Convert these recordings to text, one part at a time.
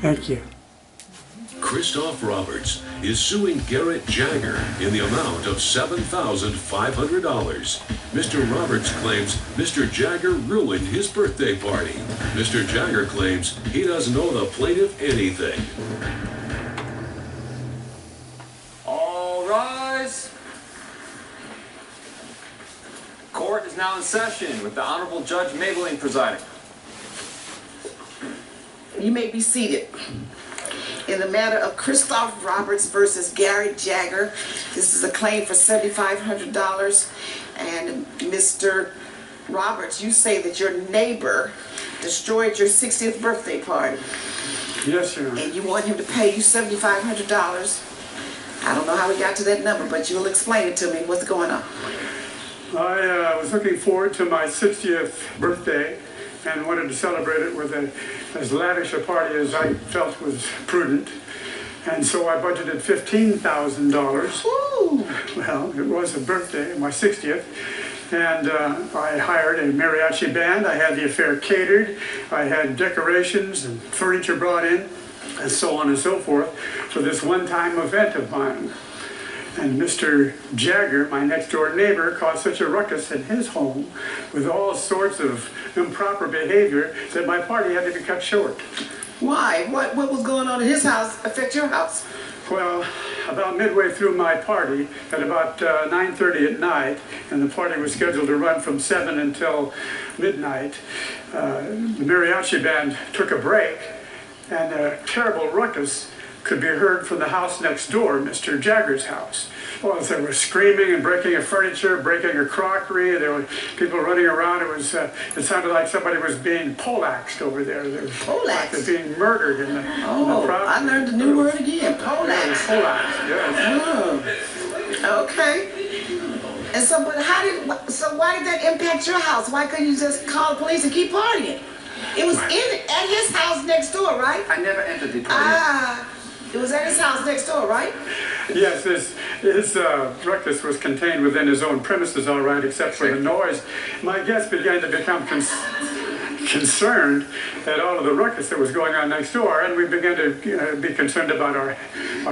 Thank you. Christoph Roberts is suing Garrett Jagger in the amount of $7,500. Mr. Roberts claims Mr. Jagger ruined his birthday party. Mr. Jagger claims he doesn't owe the plaintiff anything. All rise. Court is now in session with the Honorable Judge Mablean presiding. You may be seated. In the matter of Christoph Roberts versus Garrett Jagger, this is a claim for $7,500. And Mr. Roberts, you say that your neighbor destroyed your 60th birthday party. Yes, Your Honor. And you want him to pay you $7,500. I don't know how we got to that number, but you'll explain it to me. What's going on? I was looking forward to my 60th birthday and wanted to celebrate it with as lavish a party as I felt was prudent. And so I budgeted $15,000. Well, it was a birthday, my 60th. And I hired a mariachi band. I had the affair catered. I had decorations and furniture brought in, and so on and so forth, for this one-time event of mine. And Mr. Jagger, my next-door neighbor, caused such a ruckus in his home with all sorts of improper behavior that my party had to be cut short. Why? What was going on in his house affect your house? Well, about midway through my party, at about 9:30 at night, and the party was scheduled to run from 7 until midnight, the mariachi band took a break, and a terrible ruckus could be heard from the house next door, Mr. Jagger's house. Well, they were screaming and breaking of furniture, breaking of crockery. There were people running around. It sounded like somebody was being poleaxed over there. Poleaxed? Like they're being murdered in the property. I learned a new word again. Poleaxed. Poleaxed, yes. Oh, okay. And so, but why did that impact your house? Why couldn't you just call the police and keep partying? It was at his house next door, right? I never entered the party. It was at his house next door, right? Yes, his ruckus was contained within his own premises, all right, except for the noise. My guests began to become concerned at all of the ruckus that was going on next door, and we began to be concerned about our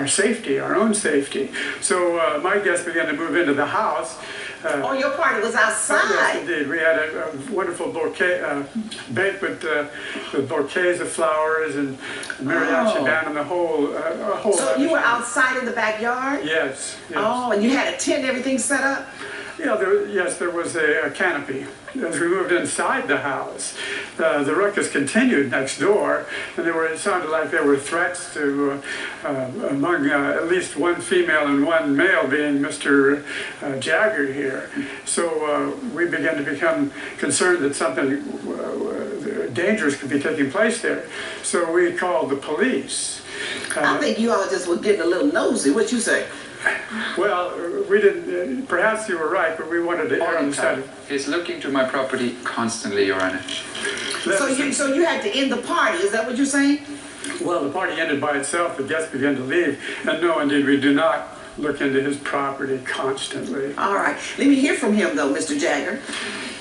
safety, our own safety. So my guests began to move into the house. Your party was outside. Yes, indeed. We had a wonderful banquet with bouquets of flowers and mariachi band and the whole. So you were outside in the backyard? Yes. Oh, and you had a tent and everything set up? Yeah, there was a canopy. As we moved inside the house, the ruckus continued next door, and it sounded like there were threats to, among at least one female and one male, being Mr. Jagger here. So we began to become concerned that something dangerous could be taking place there. So we called the police. I think you all just were getting a little nosy. What you say? Well, we didn't, perhaps you were right, but we wanted to err on the side of... He's looking to my property constantly, Your Honor. So you had to end the party, is that what you're saying? Well, the party ended by itself, the guests began to leave, and no, indeed, we do not look into his property constantly. All right, let me hear from him, though, Mr. Jagger.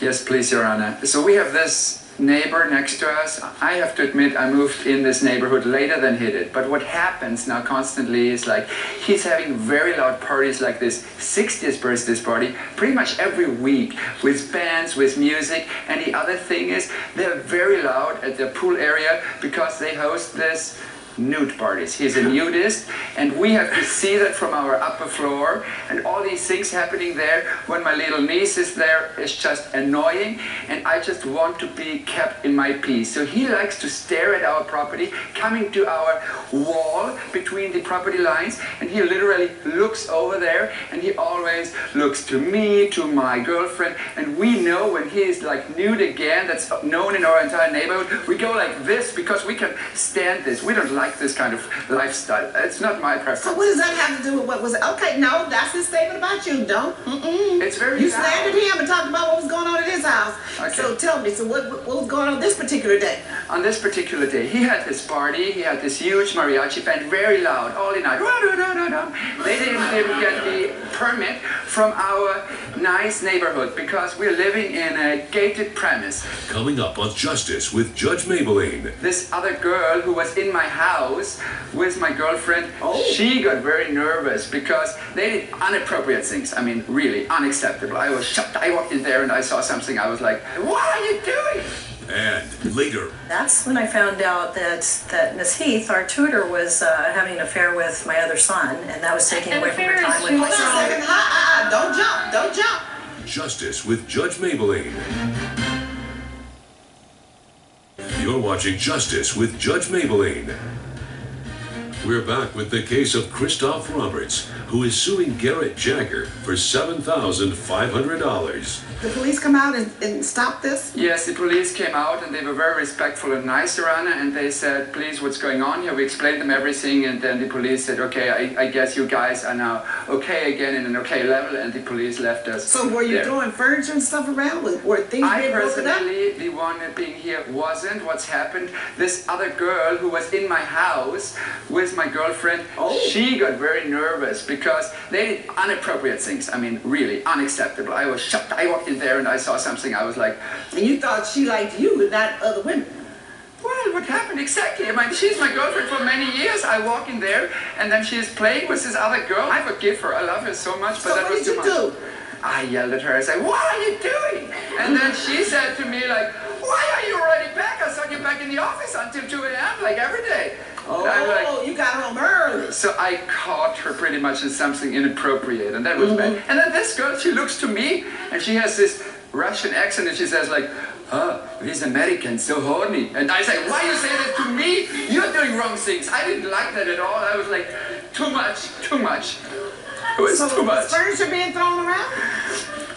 Yes, please, Your Honor. So we have this neighbor next to us. I have to admit I moved in this neighborhood later than he did, but what happens now constantly is like he's having very loud parties like this 60th birthday party pretty much every week with bands, with music, and the other thing is they're very loud at the pool area because they host this nude parties. He's a nudist, and we have to see that from our upper floor, and all these things happening there when my little niece is there is just annoying, and I just want to be kept in my peace. So he likes to stare at our property, coming to our wall between the property lines, and he literally looks over there, and he always looks to me, to my girlfriend, and we know when he is like nude again, that's known in our entire neighborhood, we go like this because we can stand this. We don't like this kind of lifestyle. It's not my preference. So what does that have to do with what was it? Okay, no, that's his statement about you. Don't. It's very You loud. slandered him and talked about what was going on in his house. Okay. So tell me, so what was going on this particular day? On this particular day, he had his party, he had this huge mariachi band, very loud, all the night. They didn't even get the permit from our nice neighborhood because we're living in a gated premise. Coming up on Justice with Judge Mablean. This other girl who was in my house house with my girlfriend. She got very nervous because they did inappropriate things. I mean, really unacceptable. I was shocked. I walked in there and I saw something. I was like, what are you doing? And later, That's when I found out that Miss Heath, our tutor, was having an affair with my other son, and that was taking away from her time with Hold on a second. Don't jump. Justice with Judge Mablean. You're watching Justice with Judge Mablean. We're back with the case of Christoph Roberts, who is suing Garrett Jagger for $7,500. The police come out and stop this? Yes, the police came out and they were very respectful and nice, Your Honor, and they said, please, what's going on here? We explained them everything, and then the police said, okay, I guess you guys are now okay again in an okay level, and the police left us. So were you there. throwing furniture and stuff around? Were things I being broken up? personally, the one being here wasn't. What's happened, this other girl who was in my house with my girlfriend, she got very nervous because they did inappropriate things. I mean, really unacceptable. I was shocked. I walked in there and I saw something. I was like, And you thought she liked you and not other women? well, what happened exactly? I mean, she's my girlfriend for many years. I walk in there and then she's playing with this other girl. I forgive her. I love her so much, but So that what was did too you much. do? I yelled at her. I said, what are you doing? And then she said to me, like, why are you already back? I thought you back in the office until 2 a.m., like every day. Oh, And I'm like, you got home early. so I caught her pretty much in something inappropriate, and that was bad. And then this girl, she looks to me, and she has this Russian accent, and she says like, these Americans so horny. And I say, why you say that to me? You're doing wrong things. I didn't like that at all. I was like, too much. It was So too much. was furniture being thrown around?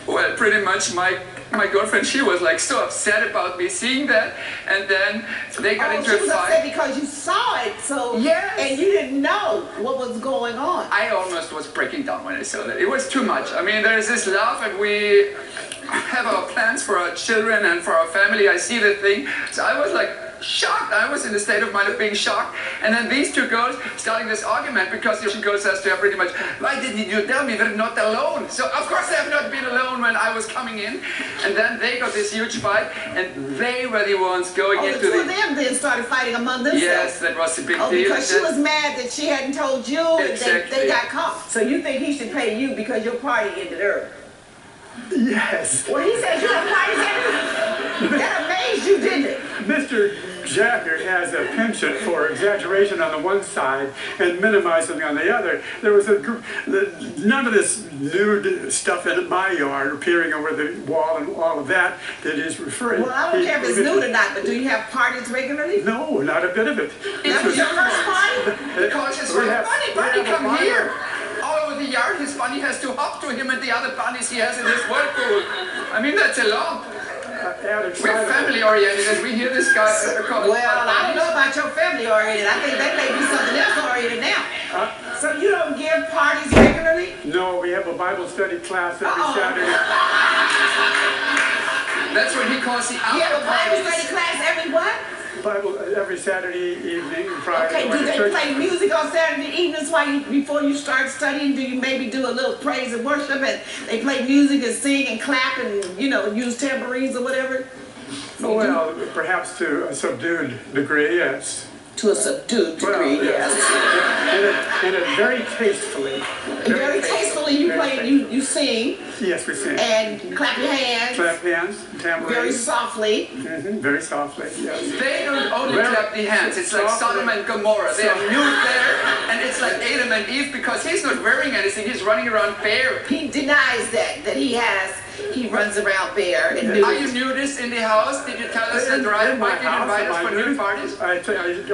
Well, pretty much my girlfriend, she was like so upset about me seeing that, and then they got into She a was fight. upset because you saw it, so Yes. and you didn't know what was going on. I almost was breaking down when I saw that. It was too much. I mean, there's this love, and we have our plans for our children and for our family. I see the thing. So I was like shocked. I was in a state of mind of being shocked. And then these two girls starting this argument because the girl says to her pretty much, why didn't you tell me we're not alone? So of course they have not been alone when I was coming in. And then they got this huge fight, and they were the ones going Oh, the into two of them then started fighting among themselves. Yes, that was the big Oh, deal. because she was mad that she hadn't told you and Exactly. they got caught. So you think he should pay you because your party ended early? Yes. Well, he said you had parties every That amazed you, didn't it? Mr. Jagger has a penchant for exaggeration on the one side and minimizing on the other. There was none of this nude stuff in my yard appearing over the wall and all of that he's referring. Well, I don't care if it's nude or not, but do you have parties regularly? No, not a bit of it. That was your first party? Because his We have- bunny, we have a come bunny. here. All over the yard, his bunny has to hop to him and the other bunnies he has in his whirlpool. I mean, that's a lot. We're family oriented, and we hear this guy. Well, I don't know about your family oriented. I think that may be something else oriented now. So you don't give parties regularly? No, we have a Bible study class every Saturday. That's what he calls the You have a after Bible parties. study class every what? Bible every Saturday evening prior Okay, to do going to they church. play music on Saturday evenings before you start studying? Do you maybe do a little praise and worship and they play music and sing and clap and, use tambourines or whatever? Well, perhaps to a subdued degree, yes. To a subdued degree, Well, yes. And it very tastefully. Very tastefully you play, you sing Yes, we sing. and clap your hands Clap hands, tambourine. very softly. Very softly, yes. They don't only Very clap the hands. It's like softly. Sodom and Gomorrah. They are Softly. nude there, and it's like Adam and Eve because he's not wearing anything. He's running around bare. He denies that he runs around bare and nude. Are you nudist in the house? Did you tell us that right? Why did you invite us for nude parties? I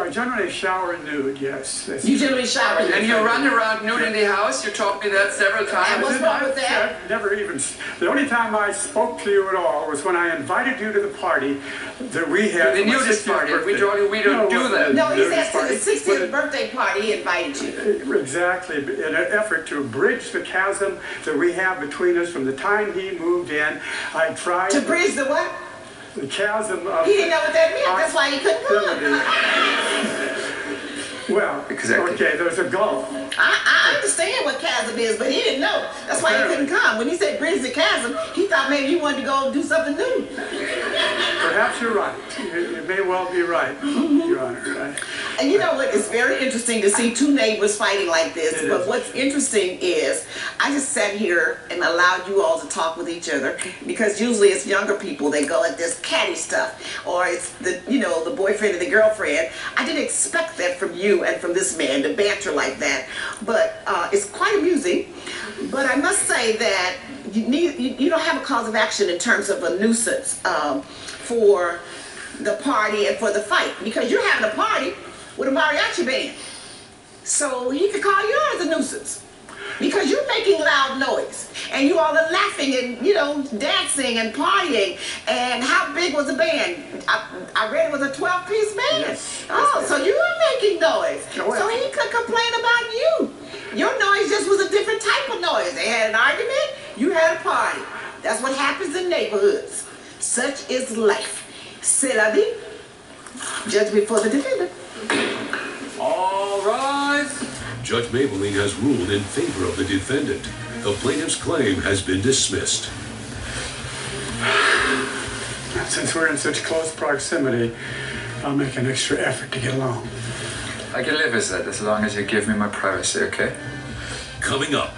generally shower nude, yes. You generally shower. And you run around nude in the house? You told me that several And times. what's wrong with that? I've never even. The only time I spoke to you at all was when I invited you to the party that we had. The for my nudist 60th party. We birthday. told you we don't do that. No, he Nudist said to party. the 60th birthday party he invited you. Exactly, in an effort to bridge the chasm that we have between us from the time he moved in. I tried To bridge the what? the chasm of. He didn't know what that meant. That's why he couldn't come. Well, Exactly. okay, there's a gulf. I understand what chasm is, but he didn't know. That's why he couldn't come. When he said bridge the chasm, he thought maybe you wanted to go do something new. Perhaps you're right. You may well be right, Your Honor. And you know what? It's very interesting to see two neighbors fighting like this. It But is. what's interesting is I just sat here and allowed you all to talk with each other because usually it's younger people that go at this catty stuff, or it's the the boyfriend and the girlfriend. I didn't expect that from you and from this man to banter like that. But it's quite amusing. But I must say that you don't have a cause of action in terms of a nuisance for the party and for the fight, because you're having a party with a mariachi band. So he could call yours a nuisance because you're making loud noise and you all are laughing and dancing and partying. And how big was the band? I read it was a 12-piece band. Yes. Oh, so you were making noise. Oh, well. So he could complain about you. Your noise just was a different type of noise. They had an argument, you had a party. That's what happens in neighborhoods. Such is life. C'est la vie. Judge before the defendant. All rise. Judge Mablean has ruled in favor of the defendant. The plaintiff's claim has been dismissed. Since we're in such close proximity, I'll make an extra effort to get along. I can live with that as long as you give me my privacy, okay? Coming up.